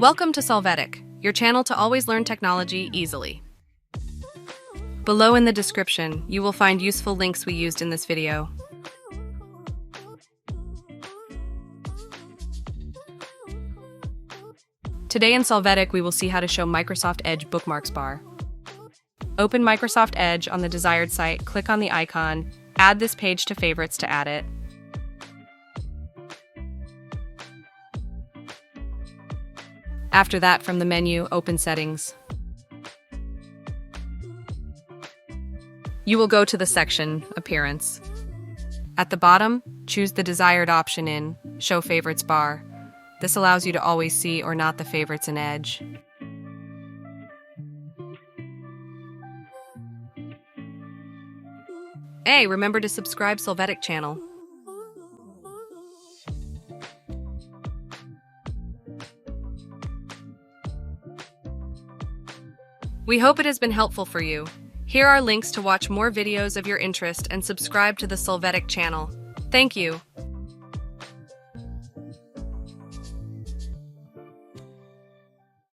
Welcome to Solvetic, your channel to always learn technology easily. Below in the description, you will find useful links we used in this video. Today in Solvetic, we will see how to show Microsoft Edge Bookmarks bar. Open Microsoft Edge on the desired site, click on the icon, add this page to favorites to add it. After that, from the menu, open Settings. You will go to the section, Appearance. At the bottom, choose the desired option in Show Favorites bar. This allows you to always see or not the favorites in Edge. Hey, remember to subscribe Solvetic channel. We hope it has been helpful for you. Here are links to watch more videos of your interest and subscribe to the Solvetic channel. Thank you.